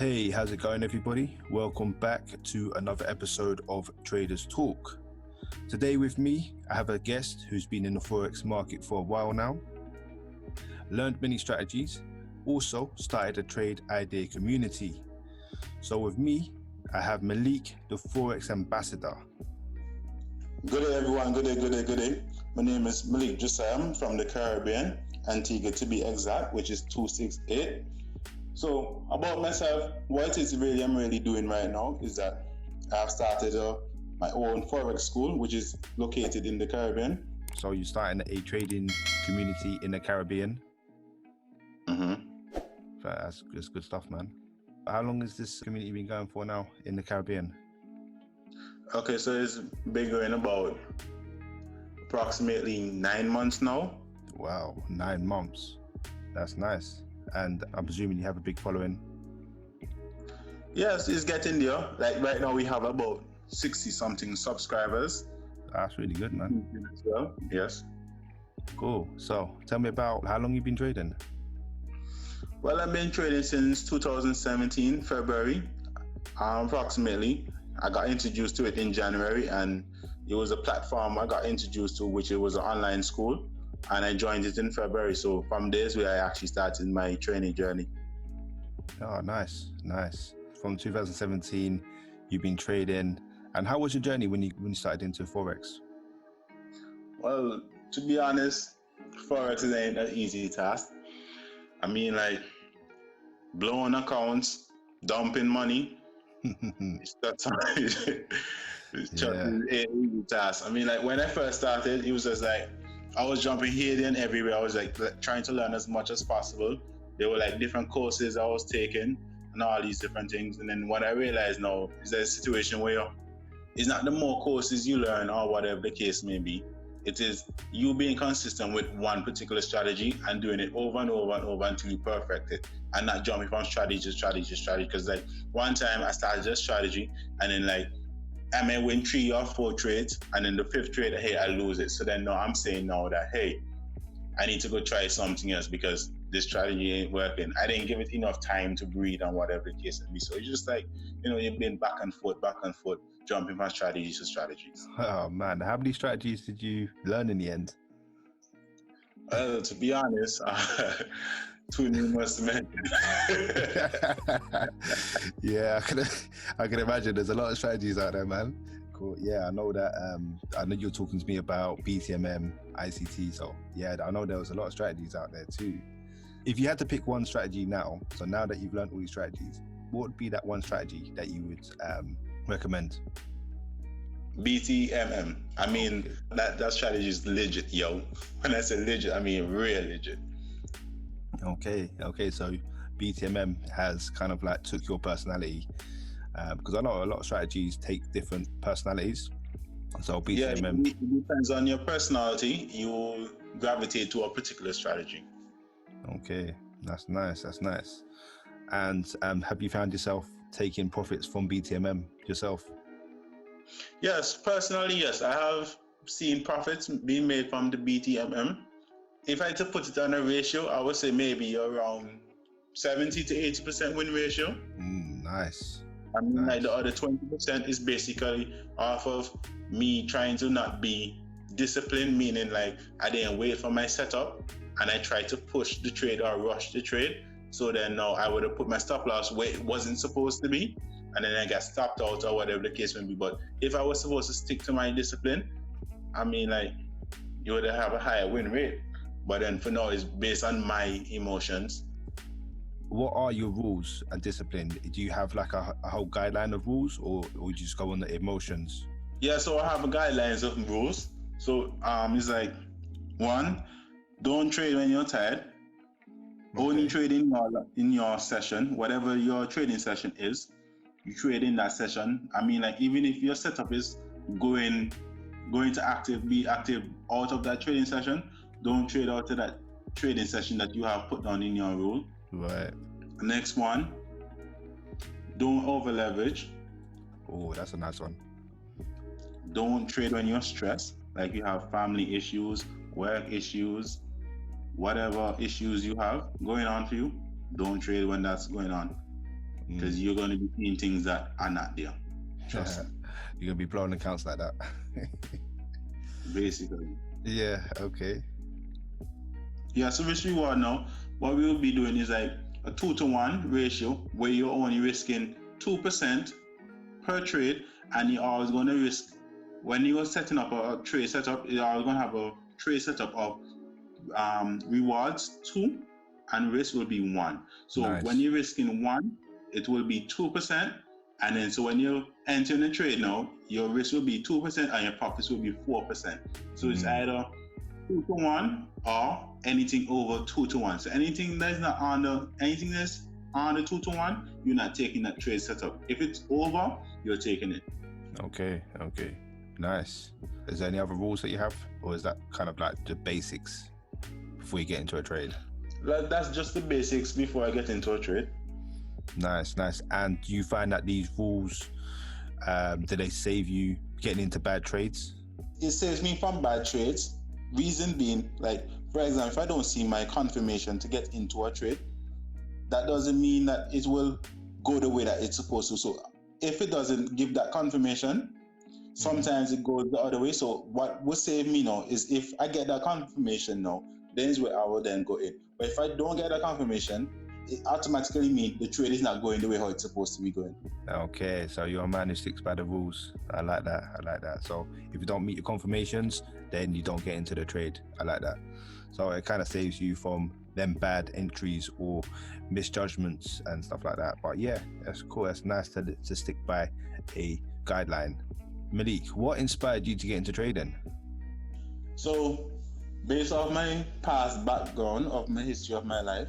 Hey, how's it going, everybody? Welcome back to another episode of Traders Talk. Today with me, I have a guest who's been in the Forex market for a while now, learned many strategies, also started a trade idea community. So with me, I have Malik, the Forex Ambassador. Good day, everyone. Good day. My name is Malik Jusam from the Caribbean, Antigua to be exact, which is 268. So about myself, what it is really I'm really doing right now is that I've started my own Forex school, which is located in the Caribbean. So you're starting a trading community in the Caribbean. That's good stuff, man. How long has this community been going for now in the Caribbean? Okay, so it's been going about approximately 9 months now. Wow, 9 months. That's nice. And I'm presuming you have a big following. Yes, it's getting there. Like right now we have about 60 something subscribers. That's really good, man. As well. Yes. Cool. So tell me about how long you've been trading. Well, I've been trading since 2017, February, approximately. I got introduced to it in January, and it was a platform I got introduced to, which it was an online school, and I joined it in February. So from there is where I actually started my training journey. Oh, nice. From 2017, you've been trading. And how was your journey when you started into Forex? Well, to be honest, Forex ain't an easy task. I mean, like, blowing accounts, dumping money, it's an easy task. I mean, like, when I first started, it was just like, I was jumping here, there, and everywhere. I was like trying to learn as much as possible. There were like different courses I was taking and all these different things. And then what I realized now is that a situation where it's not the more courses you learn or whatever the case may be. It is you being consistent with one particular strategy and doing it over and over and over until you perfect it, and not jumping from strategy to strategy. Because like one time I started just strategy, and then like I may win 3 or 4 trades, and then the 5th trade, hey, I lose it. So then now I'm saying now that, hey, I need to go try something else because this strategy ain't working. I didn't give it enough time to breathe and whatever the case may be. So it's just like, you've been back and forth, jumping from strategies to strategies. Oh man, how many strategies did you learn in the end? To be honest, too numerous to mention. Yeah, I can imagine. There's a lot of strategies out there, man. Cool. Yeah, I know that. I know you're talking to me about BTMM, ICT. So yeah, I know there was a lot of strategies out there too. If you had to pick one strategy now, so now that you've learned all these strategies, what would be that one strategy that you would recommend? BTMM. I mean, that strategy is legit, yo. When I say legit, I mean real legit. Okay. So BTMM has kind of like took your personality, because I know a lot of strategies take different personalities. So BTMM. Yeah, it depends on your personality. You gravitate to a particular strategy. Okay, that's nice. And have you found yourself taking profits from BTMM yourself? Yes, personally, yes. I have seen profits being made from the BTMM. If I had to put it on a ratio, I would say maybe around 70 to 80% win ratio. Nice. I mean, like the other 20% is basically off of me trying to not be disciplined, meaning like I didn't wait for my setup and I tried to push the trade or rush the trade. So then now I would have put my stop loss where it wasn't supposed to be, and then I got stopped out or whatever the case may be. But if I was supposed to stick to my discipline, I mean, like, you would have a higher win rate. But then for now, it's based on my emotions. What are your rules and discipline? Do you have like a whole guideline of rules, or you just go on the emotions? Yeah, so I have a guidelines of rules. So it's like, 1, don't trade when you're tired. Okay. Only trade in your session, whatever your trading session is. You trade in that session. I mean, like, even if your setup is going to be active out of that trading session, don't trade out of that trading session that you have put down in your rule. Right. Next one, don't over leverage. Oh, that's a nice one. Don't trade when you're stressed, like you have family issues, work issues, whatever issues you have going on for you. Don't trade when that's going on. because you're going to be seeing things that are not there. Trust me. You're going to be blowing accounts like that. Basically. Yeah, okay. Yeah, so risk reward now, what we will be doing is like a 2-to-1 ratio where you're only risking 2% per trade, and you're always going to risk, when you're setting up a trade setup, you're always going to have a trade setup of rewards 2 and risk will be 1. So Nice. when you're risking 1, it will be 2%, and then so when you're entering the trade now, your risk will be 2% and your profits will be 4%. So it's either 2-to-1 or anything over 2-to-1. So anything that's under 2-to-1, you're not taking that trade setup. If it's over, you're taking it. Okay, nice. Is there any other rules that you have, or is that kind of like the basics before you get into a trade? That's just the basics before I get into a trade. Nice. And do you find that these rules, do they save you getting into bad trades? It saves me from bad trades. Reason being, like, for example, if I don't see my confirmation to get into a trade, that doesn't mean that it will go the way that it's supposed to. So if it doesn't give that confirmation, sometimes it goes the other way. So what will save me now is if I get that confirmation now, then is where I will then go in. But if I don't get that confirmation, it automatically means the trade is not going the way how it's supposed to be going. Okay, so you're a man who sticks by the rules. I like that. So if you don't meet your confirmations, then you don't get into the trade. I like that. So it kind of saves you from them bad entries or misjudgments and stuff like that. But yeah, that's cool. That's nice to stick by a guideline. Malik, what inspired you to get into trading? So based off my past background of my history of my life,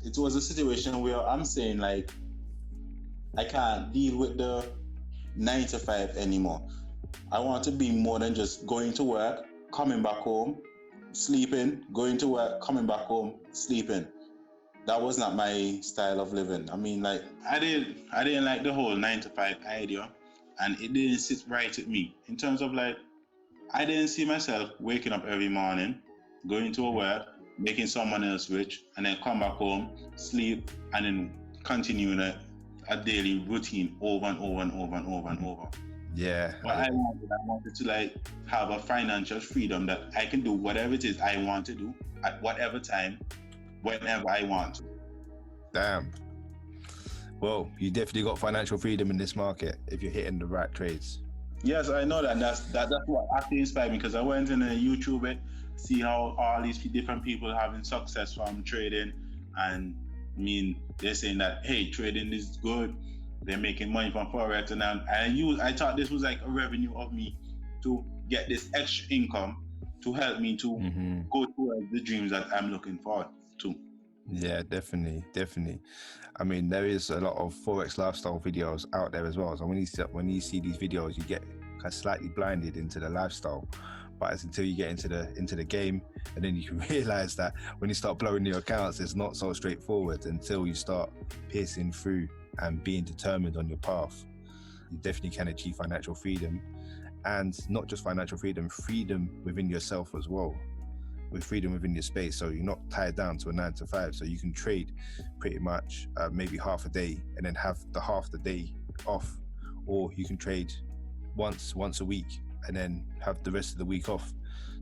it was a situation where I'm saying, like, I can't deal with the 9-to-5 anymore. I want to be more than just going to work, coming back home, sleeping, going to work, coming back home, sleeping. That was not my style of living. I mean, like, I didn't like the whole 9-to-5 idea, and it didn't sit right with me. In terms of, like, I didn't see myself waking up every morning, going to work, making someone else rich, and then come back home, sleep, and then continuing a daily routine over and over. Yeah. What I wanted to, like, have a financial freedom that I can do whatever it is I want to do at whatever time, whenever I want to. Damn. Well, you definitely got financial freedom in this market if you're hitting the right trades. Yes, I know that. That's what actually inspired me, because I went in YouTube it, see how all these different people having success from trading, and I mean, they're saying that, hey, trading is good, they're making money from Forex, and I thought this was like a revenue of me to get this extra income to help me to go towards the dreams that I'm looking forward to. Yeah, definitely. I mean, there is a lot of Forex lifestyle videos out there as well. So when you see these videos, you get kind of slightly blinded into the lifestyle. But it's until you get into the game, and then you can realize that when you start blowing your accounts, it's not so straightforward until you start piercing through and being determined on your path. You definitely can achieve financial freedom, and not just financial freedom within yourself as well, with freedom within your space. So you're not tied down to a 9-to-5. So you can trade pretty much maybe half a day and then have the half the day off, or you can trade once a week and then have the rest of the week off.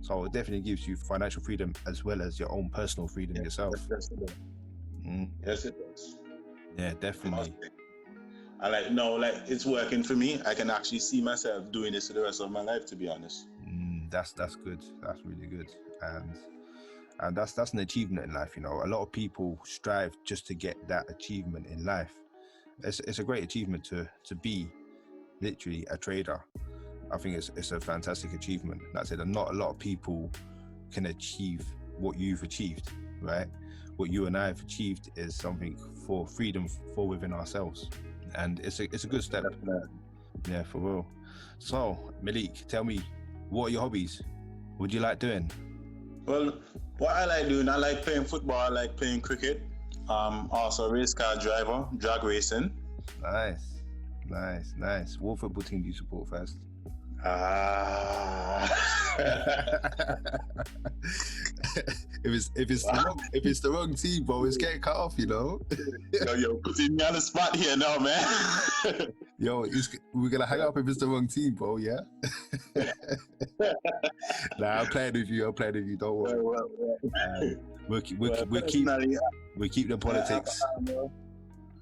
So it definitely gives you financial freedom as well as your own personal freedom yourself. Yes, it does. Yeah, definitely. It's working for me. I can actually see myself doing this for the rest of my life, to be honest. That's good. That's really good. And that's an achievement in life. You know, a lot of people strive just to get that achievement in life. It's a great achievement to be literally a trader. I think it's a fantastic achievement. That's it. And not a lot of people can achieve what you've achieved, right? What you and I have achieved is something for freedom for within ourselves, and it's a good step. Yeah, for real. So Malik, tell me, what are your hobbies? What do you like doing? Well, what I like doing, I like playing football, I like playing cricket. Also a race car driver, drag racing. Nice. What football team do you support first? if it's the wrong team, bro, it's getting cut off, you know. Yo, putting me on the spot here now, man. Yo, we're gonna hang up if it's the wrong team, bro. Yeah. Nah, I'm playing with you. Don't worry. We'll keep the politics.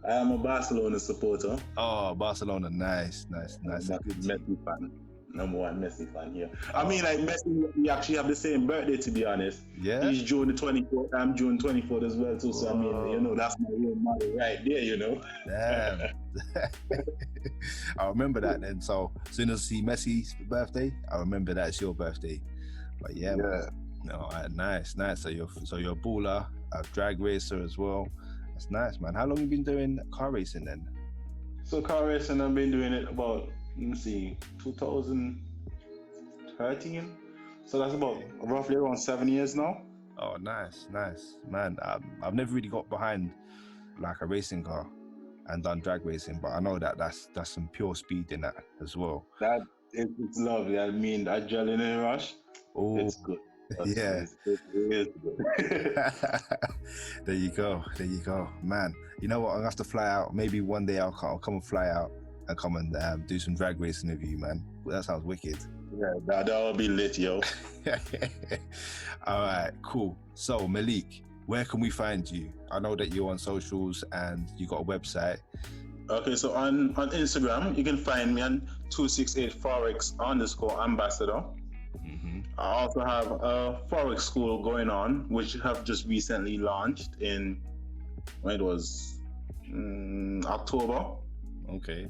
I am a Barcelona supporter. Oh, Barcelona, nice. Messi fan. Number one Messi fan here. I mean, like Messi, we actually have the same birthday, to be honest. Yeah. He's June the 24th. I'm June 24th as well, too. So I mean, you know, that's my real mother right there, you know. Damn. I remember that then. So as soon as I see Messi's birthday, I remember that's your birthday. But yeah. Man. No, nice. So you're a baller, a drag racer as well. That's nice, man. How long have you been doing car racing then? So car racing, I've been doing it about, 2013. So that's about roughly around 7 years now. Oh, nice, man. I've never really got behind like a racing car and done drag racing, but I know that that's some pure speed in that as well. It's lovely. I mean, that adrenaline rush. Oh, it's good. Yeah. It is good. There you go, man. You know what? I'm gonna have to fly out. Maybe one day I'll come and fly out and come and do some drag racing with you, man. That sounds wicked. Yeah, that'll be lit, yo. All right, cool. So Malik, where can we find you? I know that you're on socials and you got a website. Okay, so on Instagram, you can find me on 268 Forex _ambassador. I also have a Forex school going on, which have just recently launched in, when it was October. Okay.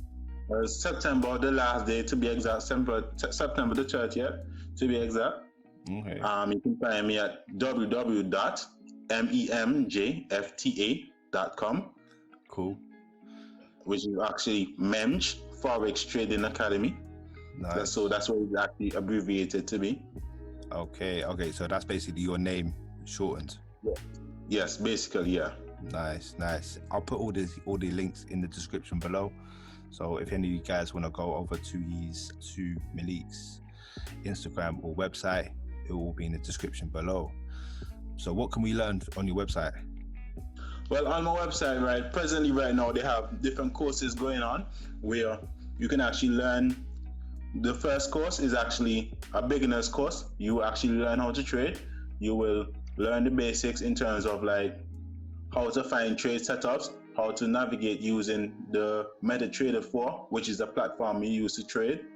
September, the last day to be exact, September the 30th to be exact. Okay. You can find me at www.memjfta.com. Cool. Which is actually MEMJ Forex Trading Academy. Nice. So that's what it's actually abbreviated to be. Okay. So that's basically your name shortened. Yeah. Yes, basically, yeah. Nice. I'll put all the links in the description below. So if any of you guys want to go over to Malik's Instagram or website, it will be in the description below. So what can we learn on your website? Well, on my website, presently right now, they have different courses going on where you can actually learn. The first course is actually a beginner's course. You actually learn how to trade. You will learn the basics in terms of like how to find trade setups, how to navigate using the MetaTrader 4, which is the platform you use to trade,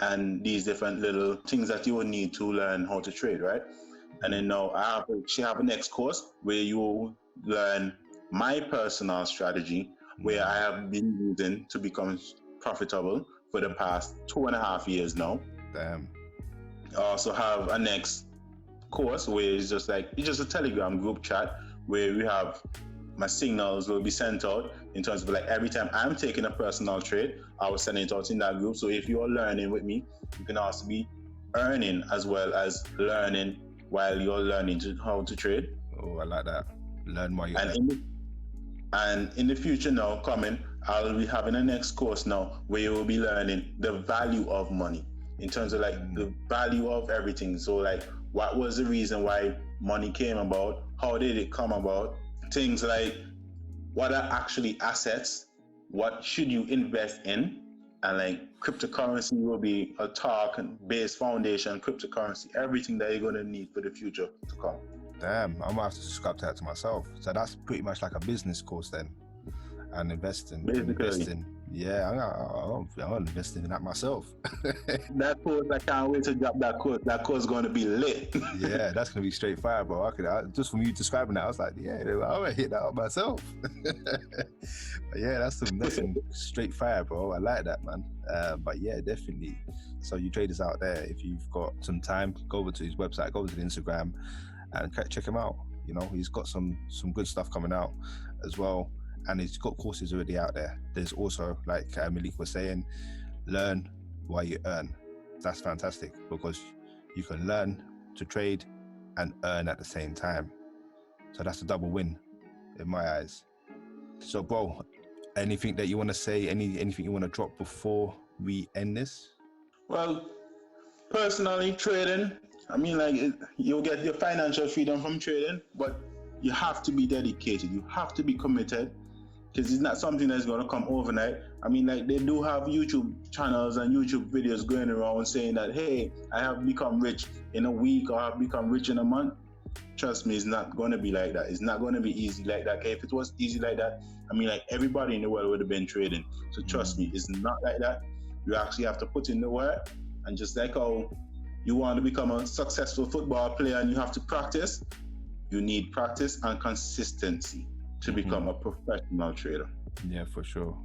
and these different little things that you will need to learn how to trade, right? And then now I have a next course where you will learn my personal strategy, where I have been using to become profitable for the past 2.5 years now. Damn. I also have a next course where it's just a Telegram group chat where we have my signals will be sent out in terms of like every time I'm taking a personal trade, I will send it out in that group. So if you're learning with me, you can also be earning as well as learning while you're learning how to trade. Oh, I like that. Learn while you're And in the future now coming, I'll be having a next course now where you will be learning the value of money in terms of like the value of everything. So like, what was the reason why money came about? How did it come about? Things like what are actually assets? What should you invest in? And like cryptocurrency will be a talk-based foundation, cryptocurrency, everything that you're going to need for the future to come. Damn, I might have to subscribe to that to myself. So that's pretty much like a business course then. And investing. Yeah, I'm investing in that myself. That course, I can't wait to drop that course. That course is going to be lit. Yeah, that's going to be straight fire, bro. Just from you describing that, I was like, yeah, I'm going to hit that up myself. But yeah, that's some straight fire, bro. I like that, man. But yeah, definitely. So you traders out there, if you've got some time, go over to his website, go over to the Instagram and check him out. You know, he's got some good stuff coming out as well. And he's got courses already out there. There's also, like Malik was saying, learn while you earn. That's fantastic because you can learn to trade and earn at the same time. So that's a double win in my eyes. So, bro, anything that you want to say, anything you want to drop before we end this? Well, personally, trading I mean, like, you'll get your financial freedom from trading, but you have to be dedicated. You have to be committed because it's not something that's going to come overnight. I mean, like, they do have YouTube channels and YouTube videos going around saying that, hey, I have become rich in a week or I've become rich in a month. Trust me, it's not going to be like that. It's not going to be easy like that. Okay? If it was easy like that, I mean, like, everybody in the world would have been trading. So trust me, it's not like that. You actually have to put in the work. And just like how you want to become a successful football player and you have to practice, you need practice and consistency to become a professional trader. Yeah, for sure.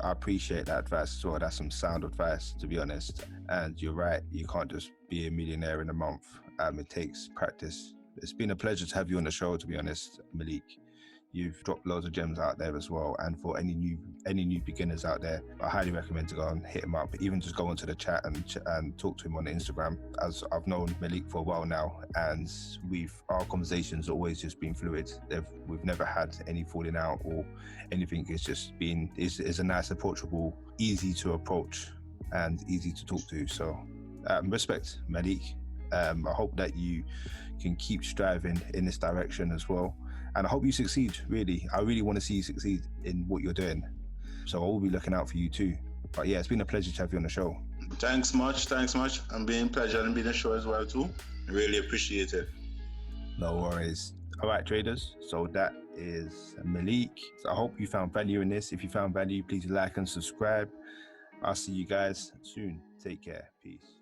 I appreciate that advice as well. That's some sound advice, to be honest. And you're right, you can't just be a millionaire in a month. It takes practice. It's been a pleasure to have you on the show, to be honest, Malik. You've dropped loads of gems out there as well. And for any new beginners out there, I highly recommend to go and hit him up. Even just go into the chat and talk to him on Instagram. As I've known Malik for a while now, and our conversations always just been fluid. We've never had any falling out or anything. It's just been it's a nice, approachable, easy to approach and easy to talk to. So respect, Malik. I hope that you can keep striving in this direction as well. And I hope you succeed, really. I really want to see you succeed in what you're doing. So I will be looking out for you too. But yeah, it's been a pleasure to have you on the show. Thanks much. I'm being pleasure and being on the show as well too. Really appreciate it. No worries. All right, traders. So that is Malik. So I hope you found value in this. If you found value, please like and subscribe. I'll see you guys soon. Take care. Peace.